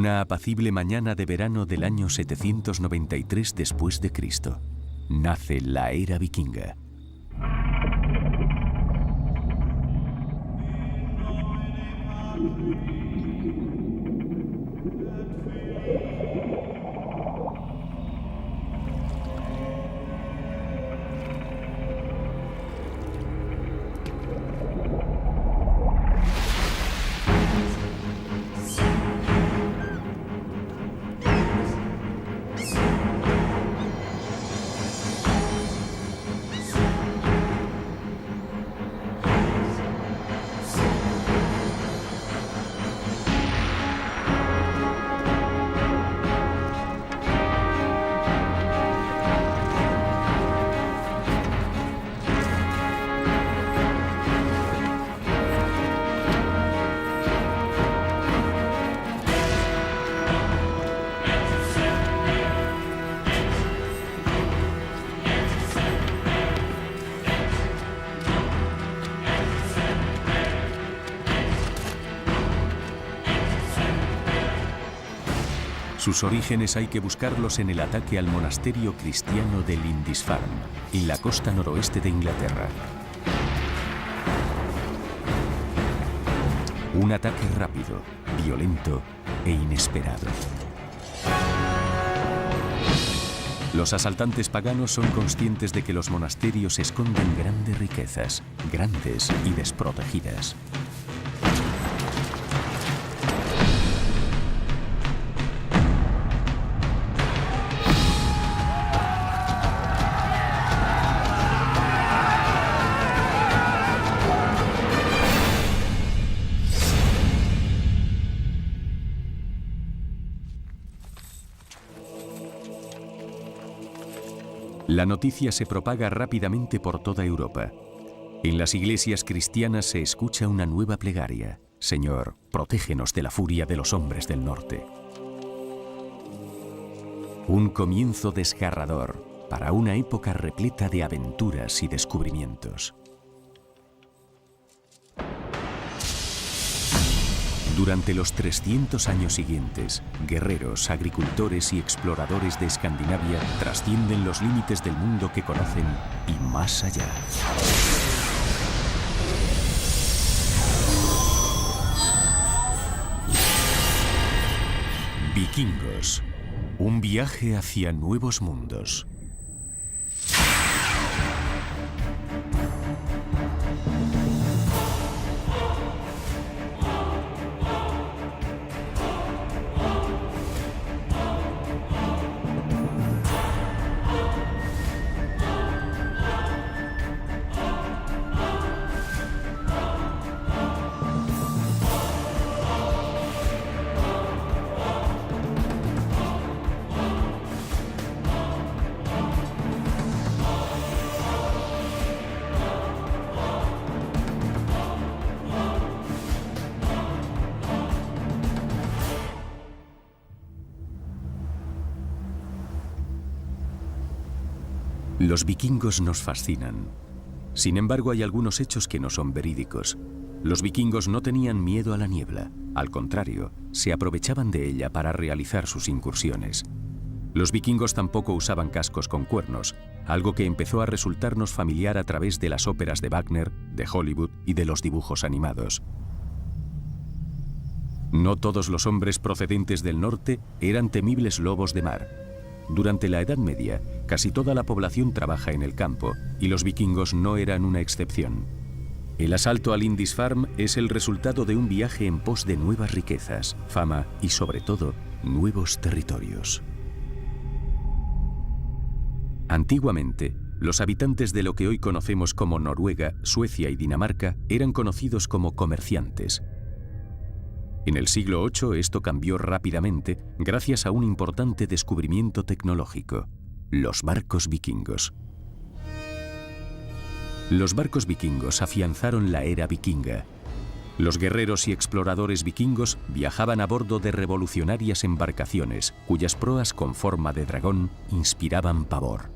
Una apacible mañana de verano del año 793 después de Cristo, nace la era vikinga. Sus orígenes hay que buscarlos en el ataque al monasterio cristiano de Lindisfarne, en la costa noroeste de Inglaterra. Un ataque rápido, violento e inesperado. Los asaltantes paganos son conscientes de que los monasterios esconden grandes riquezas, grandes y desprotegidas. La noticia se propaga rápidamente por toda Europa. En las iglesias cristianas se escucha una nueva plegaria: Señor, protégenos de la furia de los hombres del norte. Un comienzo desgarrador para una época repleta de aventuras y descubrimientos. Durante los 300 años siguientes, guerreros, agricultores y exploradores de Escandinavia trascienden los límites del mundo que conocen y más allá. Vikingos, un viaje hacia nuevos mundos. Los vikingos nos fascinan. Sin embargo, hay algunos hechos que no son verídicos. Los vikingos no tenían miedo a la niebla. Al contrario, se aprovechaban de ella para realizar sus incursiones. Los vikingos tampoco usaban cascos con cuernos, algo que empezó a resultarnos familiar a través de las óperas de Wagner, de Hollywood y de los dibujos animados. No todos los hombres procedentes del norte eran temibles lobos de mar. Durante la Edad Media, casi toda la población trabaja en el campo, y los vikingos no eran una excepción. El asalto a Lindisfarne es el resultado de un viaje en pos de nuevas riquezas, fama y, sobre todo, nuevos territorios. Antiguamente, los habitantes de lo que hoy conocemos como Noruega, Suecia y Dinamarca eran conocidos como comerciantes. En el siglo VIII esto cambió rápidamente gracias a un importante descubrimiento tecnológico: los barcos vikingos. Los barcos vikingos afianzaron la era vikinga. Los guerreros y exploradores vikingos viajaban a bordo de revolucionarias embarcaciones, cuyas proas con forma de dragón inspiraban pavor.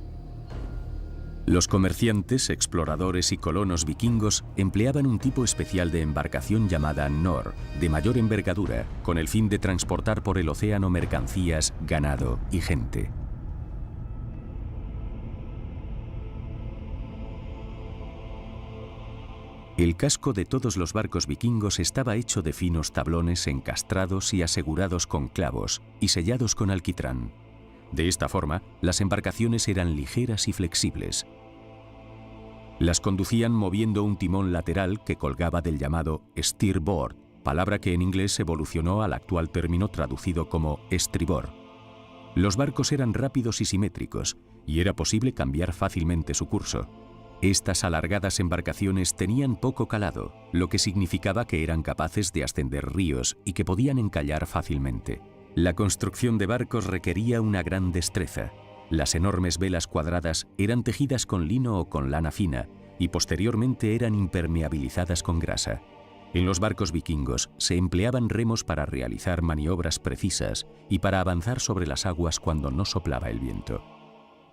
Los comerciantes, exploradores y colonos vikingos empleaban un tipo especial de embarcación llamada nor, de mayor envergadura, con el fin de transportar por el océano mercancías, ganado y gente. El casco de todos los barcos vikingos estaba hecho de finos tablones encastrados y asegurados con clavos y sellados con alquitrán. De esta forma, las embarcaciones eran ligeras y flexibles. Las conducían moviendo un timón lateral que colgaba del llamado steerboard, palabra que en inglés evolucionó al actual término traducido como estribor. Los barcos eran rápidos y simétricos, y era posible cambiar fácilmente su curso. Estas alargadas embarcaciones tenían poco calado, lo que significaba que eran capaces de ascender ríos y que podían encallar fácilmente. La construcción de barcos requería una gran destreza. Las enormes velas cuadradas eran tejidas con lino o con lana fina y posteriormente eran impermeabilizadas con grasa. En los barcos vikingos se empleaban remos para realizar maniobras precisas y para avanzar sobre las aguas cuando no soplaba el viento.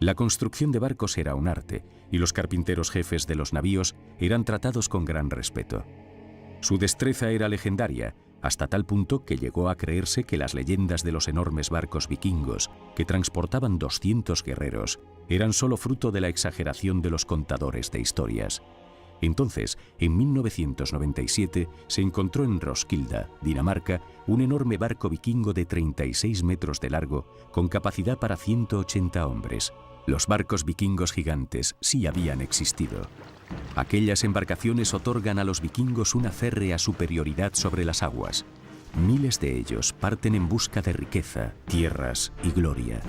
La construcción de barcos era un arte, y los carpinteros jefes de los navíos eran tratados con gran respeto. Su destreza era legendaria, hasta tal punto que llegó a creerse que las leyendas de los enormes barcos vikingos, que transportaban 200 guerreros, eran solo fruto de la exageración de los contadores de historias. Entonces, en 1997, se encontró en Roskilde, Dinamarca, un enorme barco vikingo de 36 metros de largo, con capacidad para 180 hombres. Los barcos vikingos gigantes sí habían existido. Aquellas embarcaciones otorgan a los vikingos una férrea superioridad sobre las aguas. Miles de ellos parten en busca de riqueza, tierras y gloria.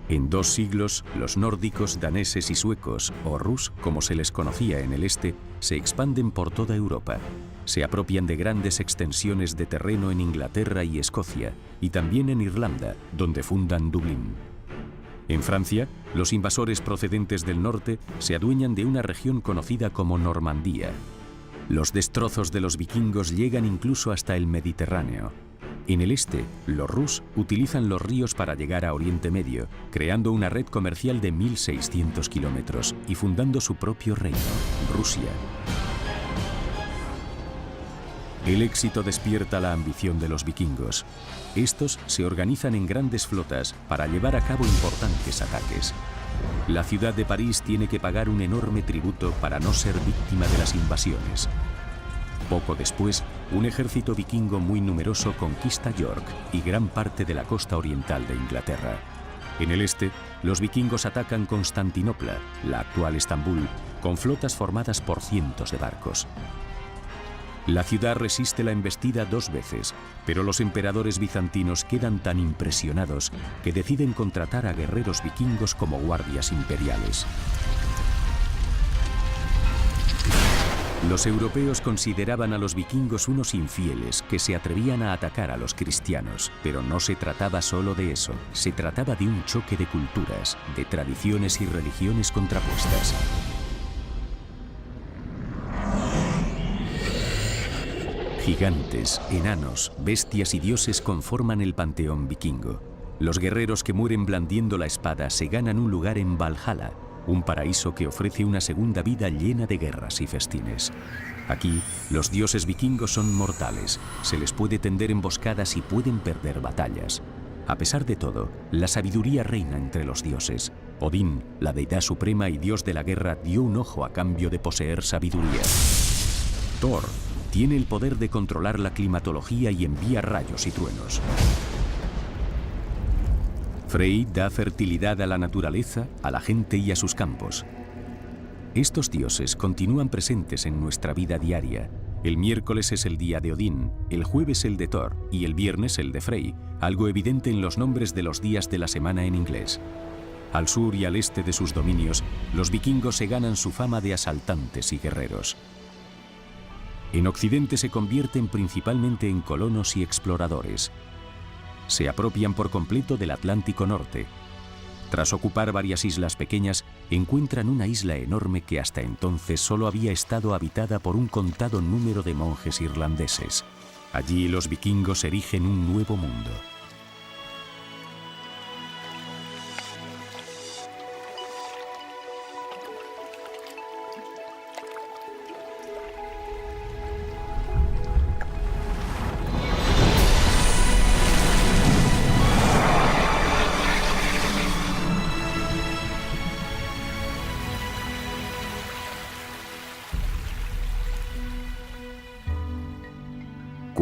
En 2 siglos, los nórdicos, daneses y suecos, o rus, como se les conocía en el este, se expanden por toda Europa. Se apropian de grandes extensiones de terreno en Inglaterra y Escocia, y también en Irlanda, donde fundan Dublín. En Francia, los invasores procedentes del norte se adueñan de una región conocida como Normandía. Los destrozos de los vikingos llegan incluso hasta el Mediterráneo. En el este, los rus utilizan los ríos para llegar a Oriente Medio, creando una red comercial de 1.600 kilómetros y fundando su propio reino, Rusia. El éxito despierta la ambición de los vikingos. Estos se organizan en grandes flotas para llevar a cabo importantes ataques. La ciudad de París tiene que pagar un enorme tributo para no ser víctima de las invasiones. Poco después, un ejército vikingo muy numeroso conquista York y gran parte de la costa oriental de Inglaterra. En el este, los vikingos atacan Constantinopla, la actual Estambul, con flotas formadas por cientos de barcos. La ciudad resiste la embestida 2 veces, pero los emperadores bizantinos quedan tan impresionados que deciden contratar a guerreros vikingos como guardias imperiales. Los europeos consideraban a los vikingos unos infieles que se atrevían a atacar a los cristianos, pero no se trataba solo de eso, se trataba de un choque de culturas, de tradiciones y religiones contrapuestas. Gigantes, enanos, bestias y dioses conforman el panteón vikingo. Los guerreros que mueren blandiendo la espada se ganan un lugar en Valhalla, un paraíso que ofrece una segunda vida llena de guerras y festines. Aquí, los dioses vikingos son mortales, se les puede tender emboscadas y pueden perder batallas. A pesar de todo, la sabiduría reina entre los dioses. Odín, la deidad suprema y dios de la guerra, dio un ojo a cambio de poseer sabiduría. Thor tiene el poder de controlar la climatología y envía rayos y truenos. Frey da fertilidad a la naturaleza, a la gente y a sus campos. Estos dioses continúan presentes en nuestra vida diaria. El miércoles es el día de Odín, el jueves el de Thor y el viernes el de Frey, algo evidente en los nombres de los días de la semana en inglés. Al sur y al este de sus dominios, los vikingos se ganan su fama de asaltantes y guerreros. En Occidente se convierten principalmente en colonos y exploradores. Se apropian por completo del Atlántico Norte. Tras ocupar varias islas pequeñas, encuentran una isla enorme que hasta entonces solo había estado habitada por un contado número de monjes irlandeses. Allí los vikingos erigen un nuevo mundo.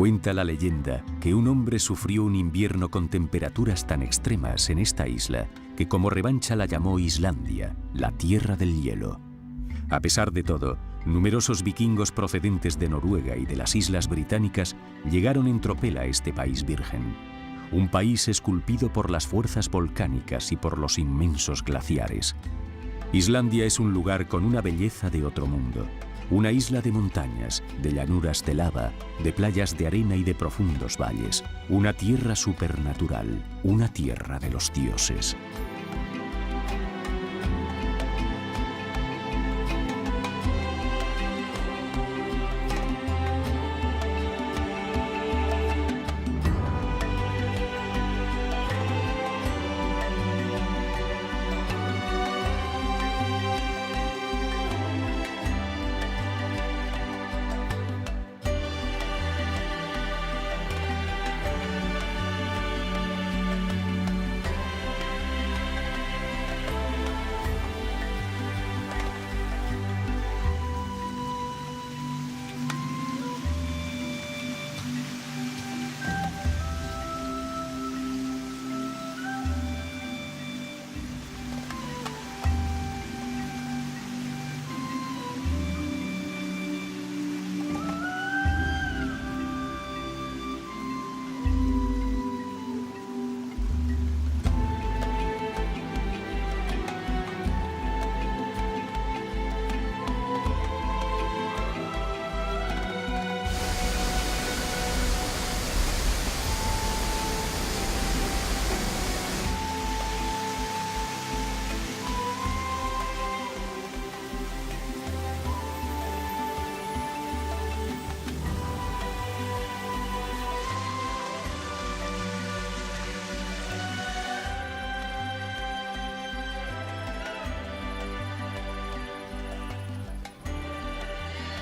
Cuenta la leyenda que un hombre sufrió un invierno con temperaturas tan extremas en esta isla que como revancha la llamó Islandia, la tierra del hielo. A pesar de todo, numerosos vikingos procedentes de Noruega y de las islas británicas llegaron en tropel a este país virgen, un país esculpido por las fuerzas volcánicas y por los inmensos glaciares. Islandia es un lugar con una belleza de otro mundo, una isla de montañas, de llanuras de lava, de playas de arena y de profundos valles, una tierra supernatural, una tierra de los dioses.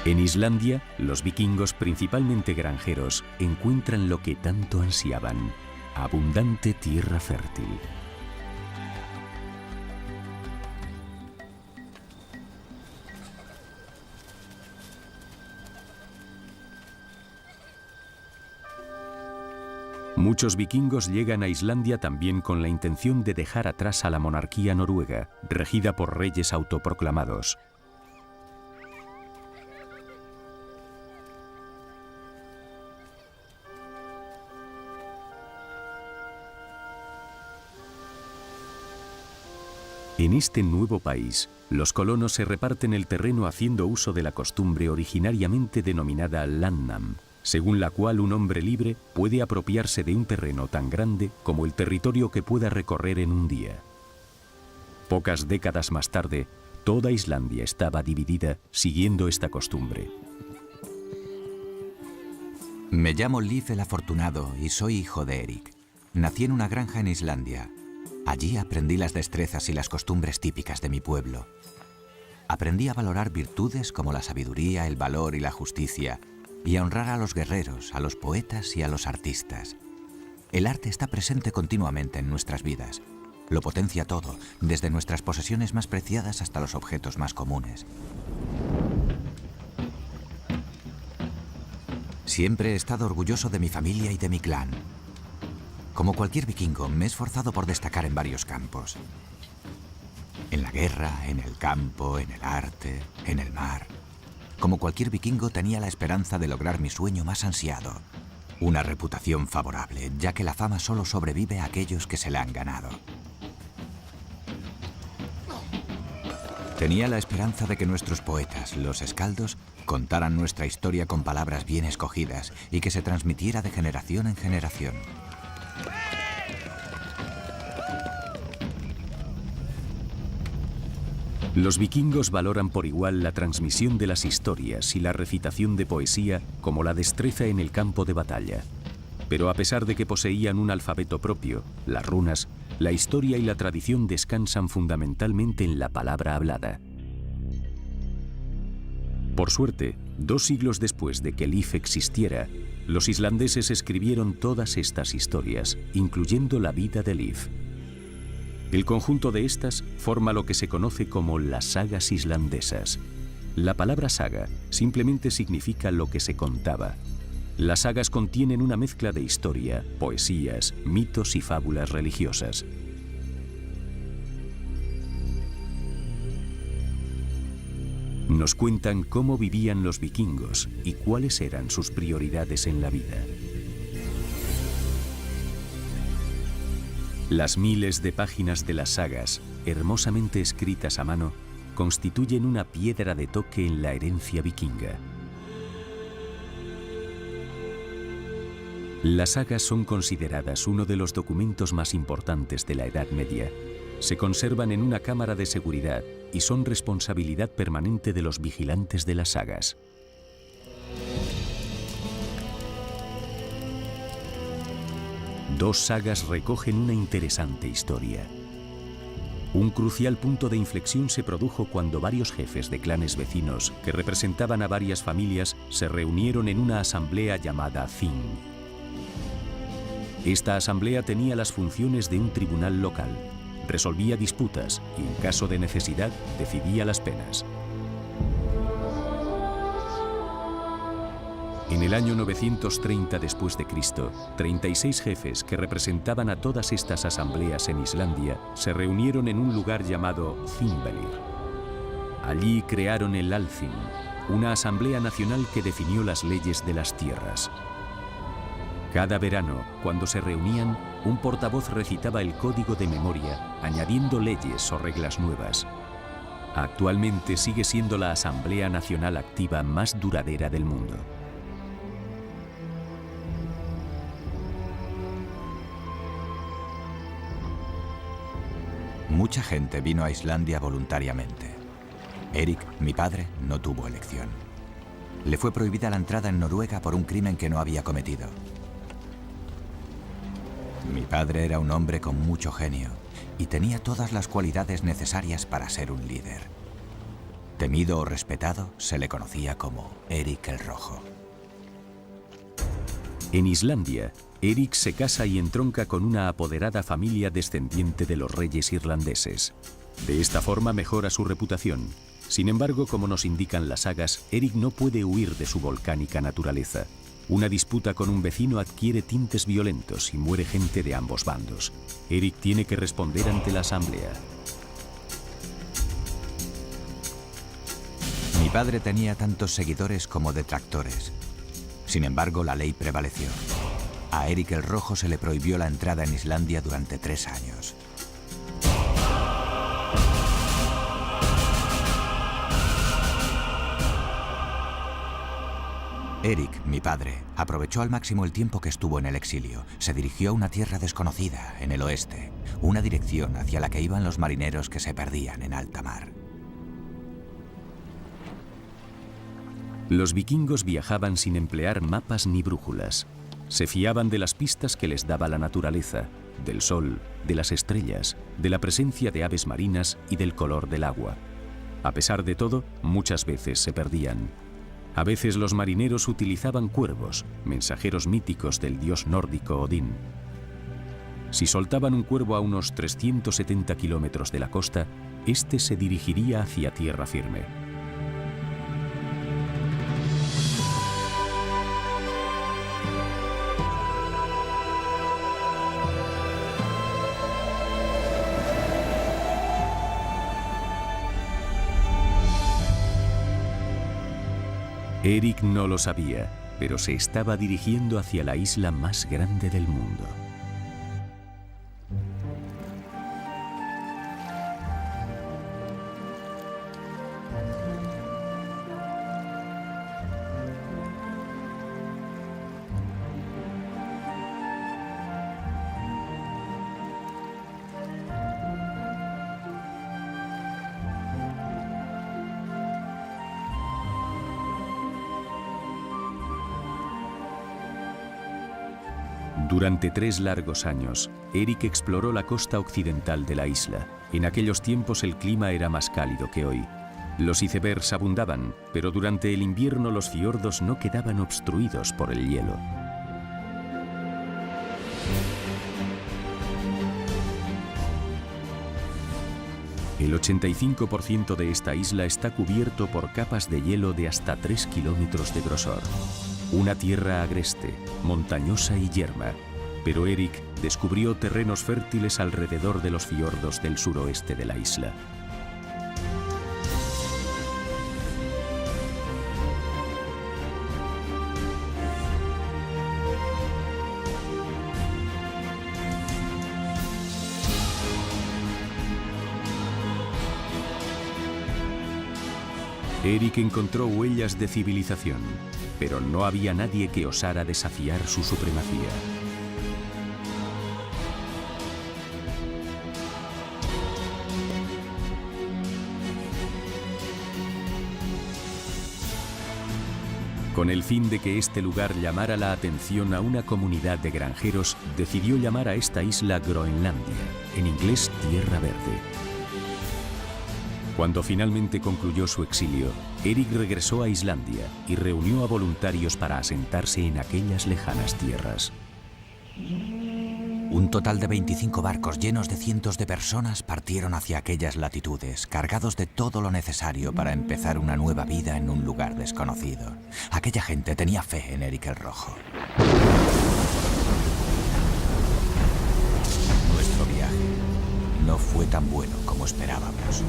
En Islandia, los vikingos, principalmente granjeros, encuentran lo que tanto ansiaban: abundante tierra fértil. Muchos vikingos llegan a Islandia también con la intención de dejar atrás a la monarquía noruega, regida por reyes autoproclamados. En este nuevo país, los colonos se reparten el terreno haciendo uso de la costumbre originariamente denominada landnam, según la cual un hombre libre puede apropiarse de un terreno tan grande como el territorio que pueda recorrer en un día. Pocas décadas más tarde, toda Islandia estaba dividida siguiendo esta costumbre. Me llamo Leif el Afortunado y soy hijo de Eric. Nací en una granja en Islandia. Allí aprendí las destrezas y las costumbres típicas de mi pueblo. Aprendí a valorar virtudes como la sabiduría, el valor y la justicia, y a honrar a los guerreros, a los poetas y a los artistas. El arte está presente continuamente en nuestras vidas. Lo potencia todo, desde nuestras posesiones más preciadas hasta los objetos más comunes. Siempre he estado orgulloso de mi familia y de mi clan. Como cualquier vikingo, me he esforzado por destacar en varios campos. En la guerra, en el campo, en el arte, en el mar. Como cualquier vikingo, tenía la esperanza de lograr mi sueño más ansiado. Una reputación favorable, ya que la fama solo sobrevive a aquellos que se la han ganado. Tenía la esperanza de que nuestros poetas, los escaldos, contaran nuestra historia con palabras bien escogidas y que se transmitiera de generación en generación. Los vikingos valoran por igual la transmisión de las historias y la recitación de poesía como la destreza en el campo de batalla. Pero a pesar de que poseían un alfabeto propio, las runas, la historia y la tradición descansan fundamentalmente en la palabra hablada. Por suerte, 2 siglos después de que Leif existiera, los islandeses escribieron todas estas historias, incluyendo la vida de Leif. El conjunto de estas forma lo que se conoce como las sagas islandesas. La palabra saga simplemente significa lo que se contaba. Las sagas contienen una mezcla de historia, poesías, mitos y fábulas religiosas. Nos cuentan cómo vivían los vikingos y cuáles eran sus prioridades en la vida. Las miles de páginas de las sagas, hermosamente escritas a mano, constituyen una piedra de toque en la herencia vikinga. Las sagas son consideradas uno de los documentos más importantes de la Edad Media. Se conservan en una cámara de seguridad y son responsabilidad permanente de los vigilantes de las sagas. Dos sagas recogen una interesante historia. Un crucial punto de inflexión se produjo cuando varios jefes de clanes vecinos, que representaban a varias familias, se reunieron en una asamblea llamada Þing. Esta asamblea tenía las funciones de un tribunal local, resolvía disputas y, en caso de necesidad, decidía las penas. En el año 930 después de Cristo, 36 jefes que representaban a todas estas asambleas en Islandia se reunieron en un lugar llamado Þingvellir. Allí crearon el Alþing, una asamblea nacional que definió las leyes de las tierras. Cada verano, cuando se reunían, un portavoz recitaba el código de memoria, añadiendo leyes o reglas nuevas. Actualmente sigue siendo la asamblea nacional activa más duradera del mundo. Mucha gente vino a Islandia voluntariamente. Erik, mi padre, no tuvo elección. Le fue prohibida la entrada en Noruega por un crimen que no había cometido. Mi padre era un hombre con mucho genio y tenía todas las cualidades necesarias para ser un líder. Temido o respetado, se le conocía como Erik el Rojo. En Islandia, Erik se casa y entronca con una apoderada familia descendiente de los reyes irlandeses. De esta forma mejora su reputación. Sin embargo, como nos indican las sagas, Erik no puede huir de su volcánica naturaleza. Una disputa con un vecino adquiere tintes violentos y muere gente de ambos bandos. Erik tiene que responder ante la asamblea. Mi padre tenía tantos seguidores como detractores. Sin embargo, la ley prevaleció. A Erik el Rojo se le prohibió la entrada en Islandia durante 3 años. Erik, mi padre, aprovechó al máximo el tiempo que estuvo en el exilio. Se dirigió a una tierra desconocida, en el oeste, una dirección hacia la que iban los marineros que se perdían en alta mar. Los vikingos viajaban sin emplear mapas ni brújulas. Se fiaban de las pistas que les daba la naturaleza, del sol, de las estrellas, de la presencia de aves marinas y del color del agua. A pesar de todo, muchas veces se perdían. A veces los marineros utilizaban cuervos, mensajeros míticos del dios nórdico Odín. Si soltaban un cuervo a unos 370 kilómetros de la costa, este se dirigiría hacia tierra firme. Erik no lo sabía, pero se estaba dirigiendo hacia la isla más grande del mundo. Durante 3 largos años, Erik exploró la costa occidental de la isla. En aquellos tiempos el clima era más cálido que hoy. Los icebergs abundaban, pero durante el invierno los fiordos no quedaban obstruidos por el hielo. El 85% de esta isla está cubierto por capas de hielo de hasta 3 kilómetros de grosor. Una tierra agreste, montañosa y yerma, pero Erik descubrió terrenos fértiles alrededor de los fiordos del suroeste de la isla. Erik encontró huellas de civilización, pero no había nadie que osara desafiar su supremacía. Con el fin de que este lugar llamara la atención a una comunidad de granjeros, decidió llamar a esta isla Groenlandia, en inglés Tierra Verde. Cuando finalmente concluyó su exilio, Erik regresó a Islandia y reunió a voluntarios para asentarse en aquellas lejanas tierras. Un total de 25 barcos llenos de cientos de personas partieron hacia aquellas latitudes, cargados de todo lo necesario para empezar una nueva vida en un lugar desconocido. Aquella gente tenía fe en Erik el Rojo. Nuestro viaje no fue tan bueno como esperábamos.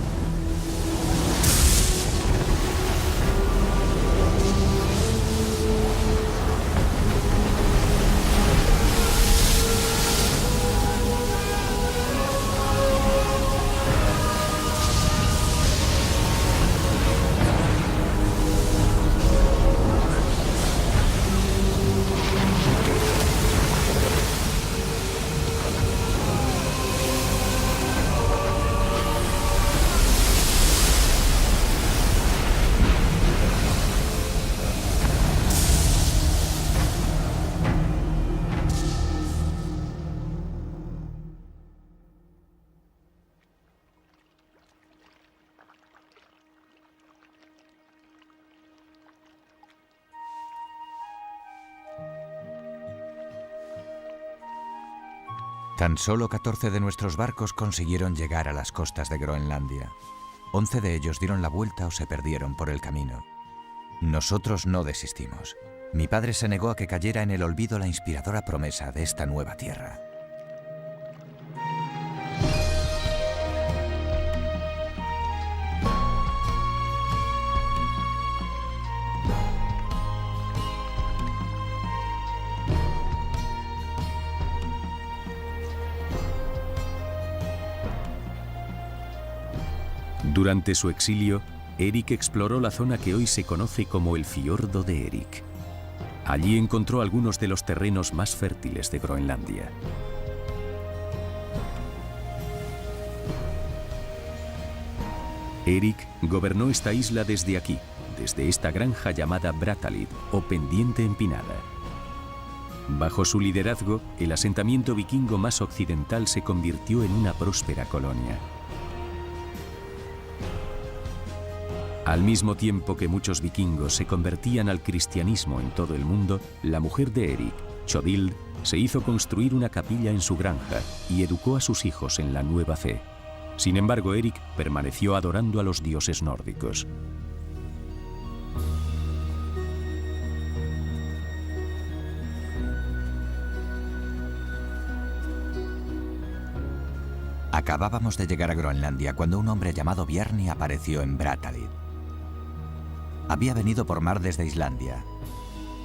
Tan solo 14 de nuestros barcos consiguieron llegar a las costas de Groenlandia. 11 de ellos dieron la vuelta o se perdieron por el camino. Nosotros no desistimos. Mi padre se negó a que cayera en el olvido la inspiradora promesa de esta nueva tierra. Durante su exilio, Erik exploró la zona que hoy se conoce como el fiordo de Erik. Allí encontró algunos de los terrenos más fértiles de Groenlandia. Erik gobernó esta isla desde aquí, desde esta granja llamada Brattahlid, o pendiente empinada. Bajo su liderazgo, el asentamiento vikingo más occidental se convirtió en una próspera colonia. Al mismo tiempo que muchos vikingos se convertían al cristianismo en todo el mundo, la mujer de Erik, Tjódild, se hizo construir una capilla en su granja y educó a sus hijos en la nueva fe. Sin embargo, Erik permaneció adorando a los dioses nórdicos. Acabábamos de llegar a Groenlandia cuando un hombre llamado Bjarni apareció en Brattahlid. Había venido por mar desde Islandia.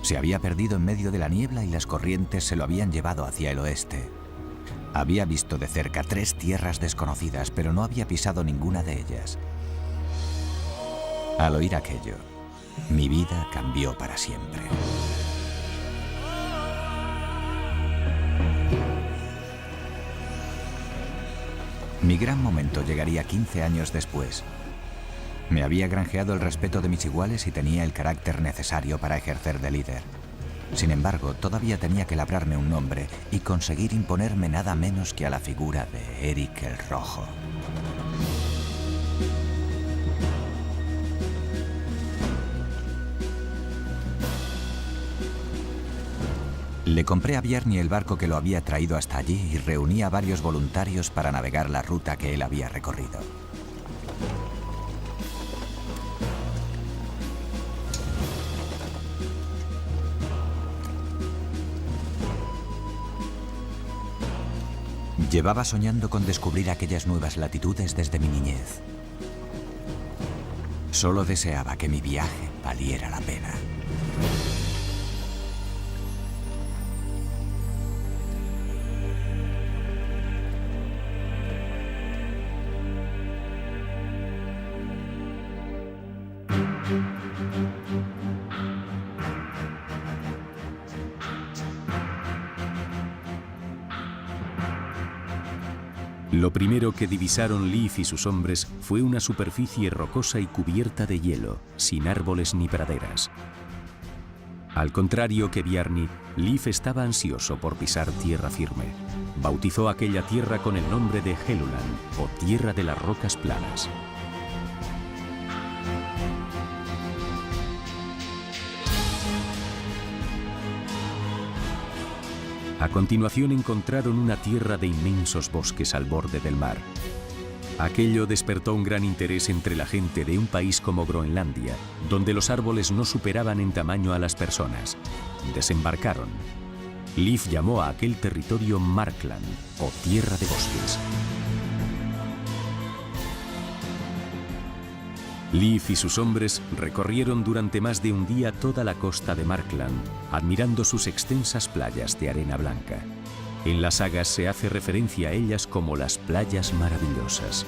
Se había perdido en medio de la niebla y las corrientes se lo habían llevado hacia el oeste. Había visto de cerca 3 tierras desconocidas, pero no había pisado ninguna de ellas. Al oír aquello, mi vida cambió para siempre. Mi gran momento llegaría 15 años después. Me había granjeado el respeto de mis iguales y tenía el carácter necesario para ejercer de líder. Sin embargo, todavía tenía que labrarme un nombre y conseguir imponerme nada menos que a la figura de Erik el Rojo. Le compré a Bjarni el barco que lo había traído hasta allí y reuní a varios voluntarios para navegar la ruta que él había recorrido. Llevaba soñando con descubrir aquellas nuevas latitudes desde mi niñez. Solo deseaba que mi viaje valiera la pena. Lo primero que divisaron Leif y sus hombres fue una superficie rocosa y cubierta de hielo, sin árboles ni praderas. Al contrario que Bjarni, Leif estaba ansioso por pisar tierra firme. Bautizó aquella tierra con el nombre de Helluland, o Tierra de las Rocas Planas. A continuación encontraron una tierra de inmensos bosques al borde del mar. Aquello despertó un gran interés entre la gente de un país como Groenlandia, donde los árboles no superaban en tamaño a las personas. Desembarcaron. Leif llamó a aquel territorio Markland, o Tierra de Bosques. Leif y sus hombres recorrieron durante más de un día toda la costa de Markland, admirando sus extensas playas de arena blanca. En las sagas se hace referencia a ellas como las playas maravillosas.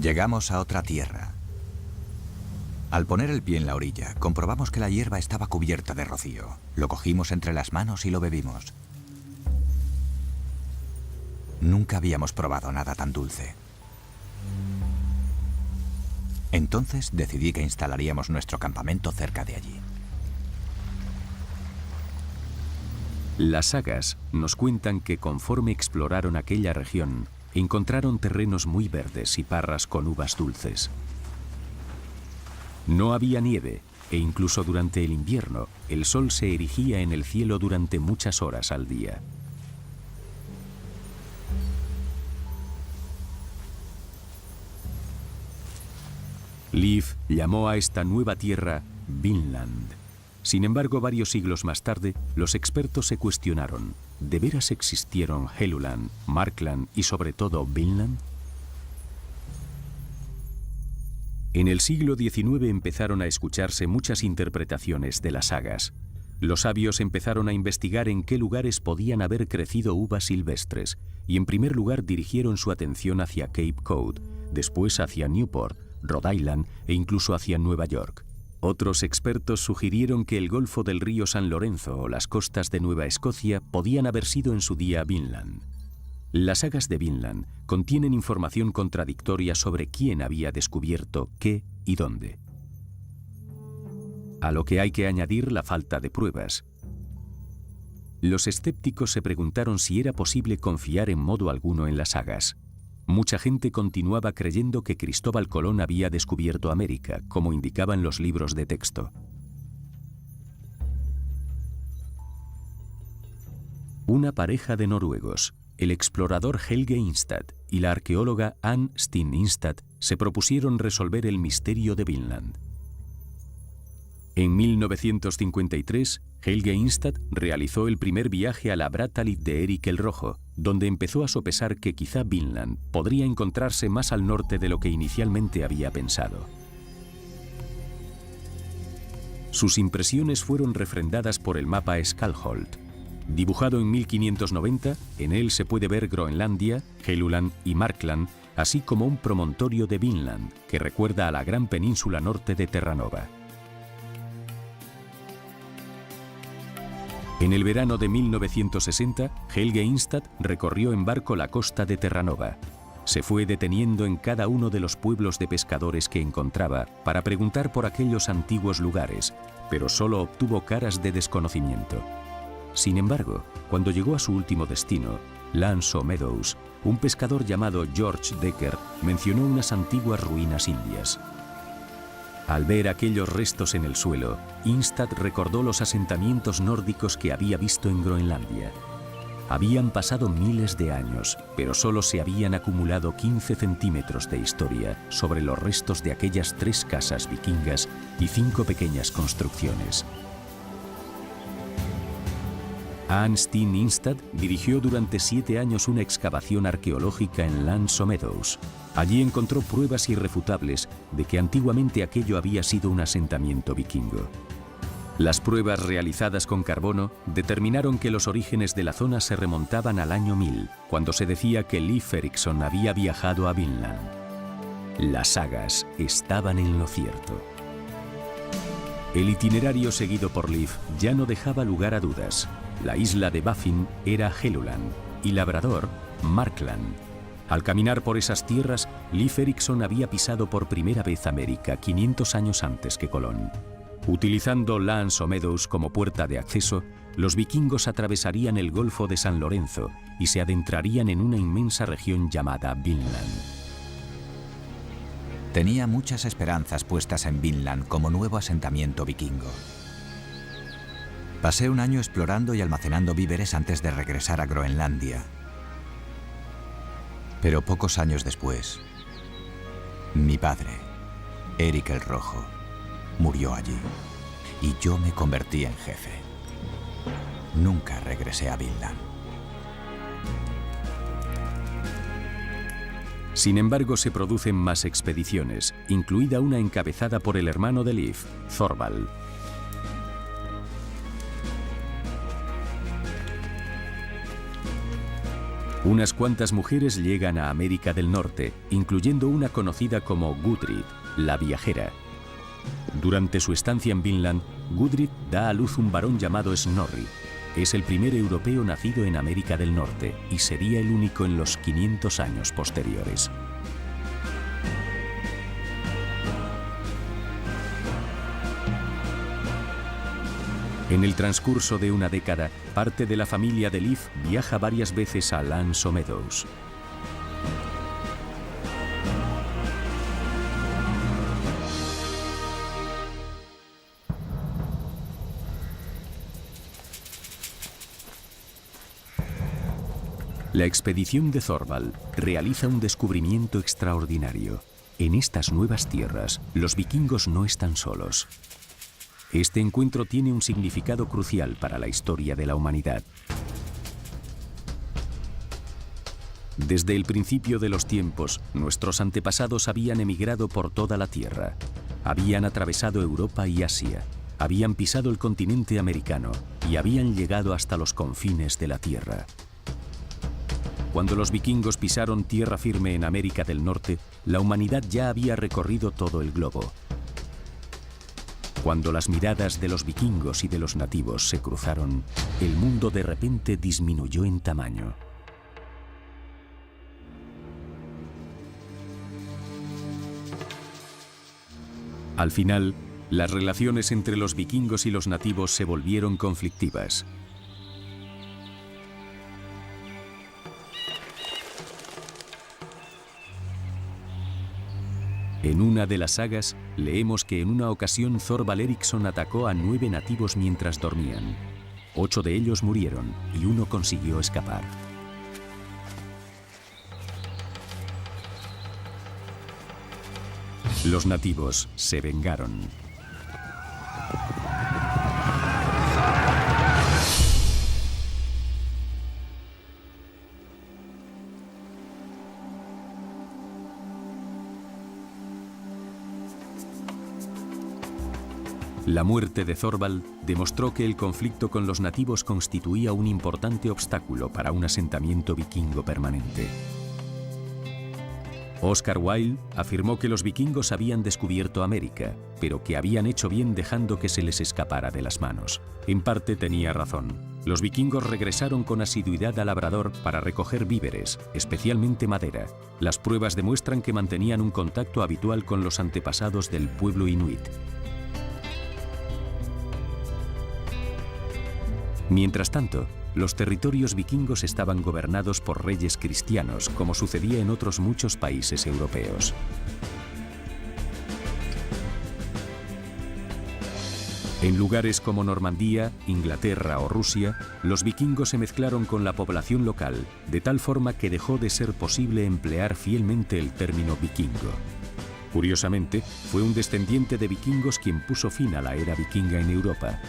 Llegamos a otra tierra. Al poner el pie en la orilla, comprobamos que la hierba estaba cubierta de rocío. Lo cogimos entre las manos y lo bebimos. Nunca habíamos probado nada tan dulce. Entonces decidí que instalaríamos nuestro campamento cerca de allí. Las sagas nos cuentan que conforme exploraron aquella región, encontraron terrenos muy verdes y parras con uvas dulces. No había nieve, e incluso durante el invierno, el sol se erigía en el cielo durante muchas horas al día. Leif llamó a esta nueva tierra Vinland. Sin embargo, varios siglos más tarde, los expertos se cuestionaron: ¿de veras existieron Helluland, Markland y sobre todo Vinland? En el siglo XIX empezaron a escucharse muchas interpretaciones de las sagas. Los sabios empezaron a investigar en qué lugares podían haber crecido uvas silvestres, y en primer lugar dirigieron su atención hacia Cape Cod, después hacia Newport, Rhode Island e incluso hacia Nueva York. Otros expertos sugirieron que el Golfo del río San Lorenzo o las costas de Nueva Escocia podían haber sido en su día Vinland. Las sagas de Vinland contienen información contradictoria sobre quién había descubierto qué y dónde. A lo que hay que añadir la falta de pruebas. Los escépticos se preguntaron si era posible confiar en modo alguno en las sagas. Mucha gente continuaba creyendo que Cristóbal Colón había descubierto América, como indicaban los libros de texto. Una pareja de noruegos, el explorador Helge Ingstad y la arqueóloga Anne Steen Ingstad, se propusieron resolver el misterio de Vinland. En 1953, Helge Ingstad realizó el primer viaje a la Brattahlid de Erik el Rojo, donde empezó a sopesar que quizá Vinland podría encontrarse más al norte de lo que inicialmente había pensado. Sus impresiones fueron refrendadas por el mapa Skalholt. Dibujado en 1590, en él se puede ver Groenlandia, Helluland y Markland, así como un promontorio de Vinland, que recuerda a la gran península norte de Terranova. En el verano de 1960, Helge Ingstad recorrió en barco la costa de Terranova. Se fue deteniendo en cada uno de los pueblos de pescadores que encontraba para preguntar por aquellos antiguos lugares, pero solo obtuvo caras de desconocimiento. Sin embargo, cuando llegó a su último destino, Lance Meadows, un pescador llamado George Decker mencionó unas antiguas ruinas indias. Al ver aquellos restos en el suelo, Ingstad recordó los asentamientos nórdicos que había visto en Groenlandia. Habían pasado miles de años, pero solo se habían acumulado 15 centímetros de historia sobre los restos de aquellas 3 casas vikingas y 5 pequeñas construcciones. Anne Steen Instad dirigió durante 7 años una excavación arqueológica en L'Anse aux Meadows. Allí encontró pruebas irrefutables de que antiguamente aquello había sido un asentamiento vikingo. Las pruebas realizadas con carbono determinaron que los orígenes de la zona se remontaban al año 1000, cuando se decía que Leif Erikson había viajado a Vinland. Las sagas estaban en lo cierto. El itinerario seguido por Leif ya no dejaba lugar a dudas. La isla de Baffin era Helluland y Labrador, Markland. Al caminar por esas tierras, Leif Erikson había pisado por primera vez América 500 años antes que Colón. Utilizando L'Anse aux Meadows como puerta de acceso, los vikingos atravesarían el Golfo de San Lorenzo y se adentrarían en una inmensa región llamada Vinland. Tenía muchas esperanzas puestas en Vinland como nuevo asentamiento vikingo. Pasé un año explorando y almacenando víveres antes de regresar a Groenlandia. Pero pocos años después, mi padre, Erik el Rojo, murió allí y yo me convertí en jefe. Nunca regresé a Vinland. Sin embargo, se producen más expediciones, incluida una encabezada por el hermano de Leif, Thorvald. Unas cuantas mujeres llegan a América del Norte, incluyendo una conocida como Gudrid, la viajera. Durante su estancia en Vinland, Gudrid da a luz un varón llamado Snorri. Es el primer europeo nacido en América del Norte y sería el único en los 500 años posteriores. En el transcurso de una década, parte de la familia de Leif viaja varias veces a L'Anse aux Meadows. La expedición de Thorvald realiza un descubrimiento extraordinario. En estas nuevas tierras, los vikingos no están solos. Este encuentro tiene un significado crucial para la historia de la humanidad. Desde el principio de los tiempos, nuestros antepasados habían emigrado por toda la Tierra. Habían atravesado Europa y Asia, habían pisado el continente americano y habían llegado hasta los confines de la Tierra. Cuando los vikingos pisaron tierra firme en América del Norte, la humanidad ya había recorrido todo el globo. Cuando las miradas de los vikingos y de los nativos se cruzaron, el mundo de repente disminuyó en tamaño. Al final, las relaciones entre los vikingos y los nativos se volvieron conflictivas. En una de las sagas, leemos que en una ocasión Thorvald Eriksson atacó a 9 nativos mientras dormían. 8 de ellos murieron y 1 consiguió escapar. Los nativos se vengaron. La muerte de Thorvald demostró que el conflicto con los nativos constituía un importante obstáculo para un asentamiento vikingo permanente. Oscar Wilde afirmó que los vikingos habían descubierto América, pero que habían hecho bien dejando que se les escapara de las manos. En parte tenía razón. Los vikingos regresaron con asiduidad a Labrador para recoger víveres, especialmente madera. Las pruebas demuestran que mantenían un contacto habitual con los antepasados del pueblo inuit. Mientras tanto, los territorios vikingos estaban gobernados por reyes cristianos, como sucedía en otros muchos países europeos. En lugares como Normandía, Inglaterra o Rusia, los vikingos se mezclaron con la población local, de tal forma que dejó de ser posible emplear fielmente el término vikingo. Curiosamente, fue un descendiente de vikingos quien puso fin a la era vikinga en Europa.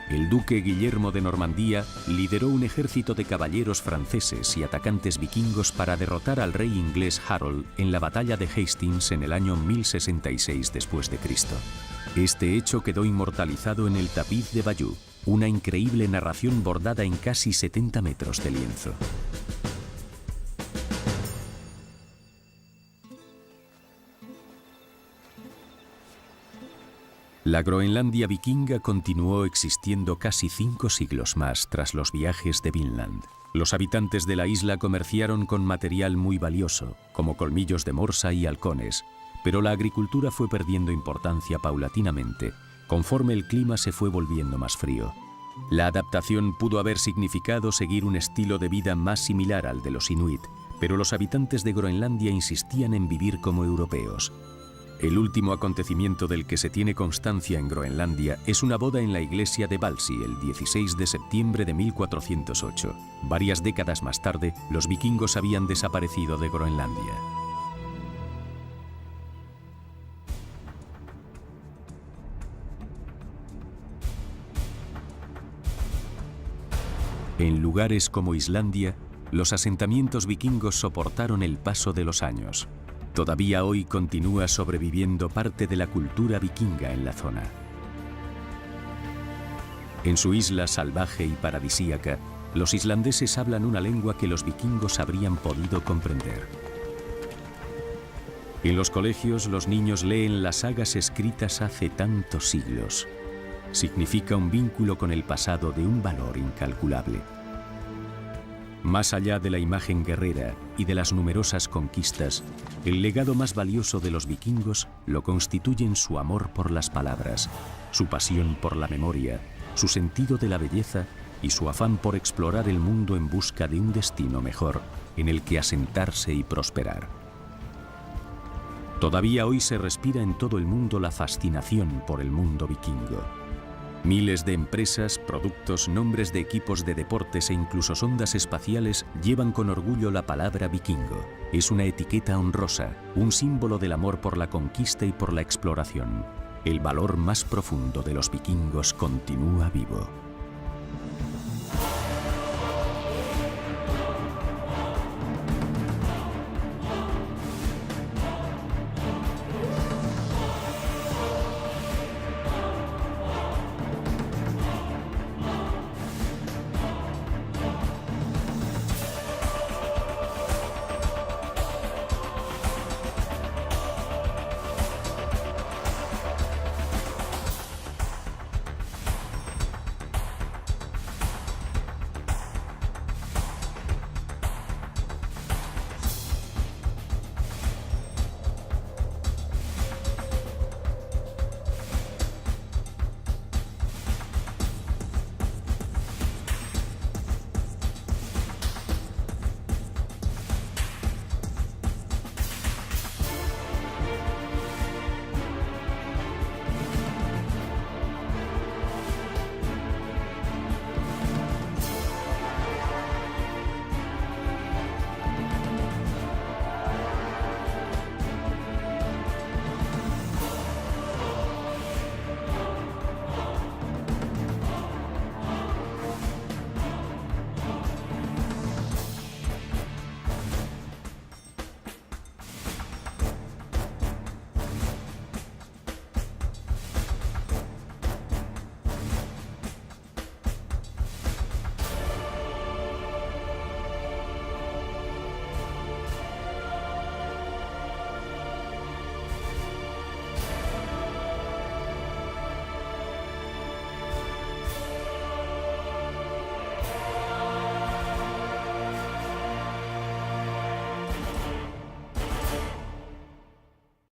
El duque Guillermo de Normandía lideró un ejército de caballeros franceses y atacantes vikingos para derrotar al rey inglés Harold en la batalla de Hastings en el año 1066 después de Cristo. Este hecho quedó inmortalizado en el tapiz de Bayeux, una increíble narración bordada en casi 70 metros de lienzo. La Groenlandia vikinga continuó existiendo casi 5 siglos más tras los viajes de Vinland. Los habitantes de la isla comerciaron con material muy valioso, como colmillos de morsa y halcones, pero la agricultura fue perdiendo importancia paulatinamente, conforme el clima se fue volviendo más frío. La adaptación pudo haber significado seguir un estilo de vida más similar al de los inuit, pero los habitantes de Groenlandia insistían en vivir como europeos. El último acontecimiento del que se tiene constancia en Groenlandia es una boda en la iglesia de Valsi el 16 de septiembre de 1408. Varias décadas más tarde, los vikingos habían desaparecido de Groenlandia. En lugares como Islandia, los asentamientos vikingos soportaron el paso de los años. Todavía hoy continúa sobreviviendo parte de la cultura vikinga en la zona. En su isla salvaje y paradisíaca, los islandeses hablan una lengua que los vikingos habrían podido comprender. En los colegios, los niños leen las sagas escritas hace tantos siglos. Significa un vínculo con el pasado de un valor incalculable. Más allá de la imagen guerrera y de las numerosas conquistas, el legado más valioso de los vikingos lo constituyen su amor por las palabras, su pasión por la memoria, su sentido de la belleza y su afán por explorar el mundo en busca de un destino mejor en el que asentarse y prosperar. Todavía hoy se respira en todo el mundo la fascinación por el mundo vikingo. Miles de empresas, productos, nombres de equipos de deportes e incluso sondas espaciales llevan con orgullo la palabra vikingo. Es una etiqueta honrosa, un símbolo del amor por la conquista y por la exploración. El valor más profundo de los vikingos continúa vivo.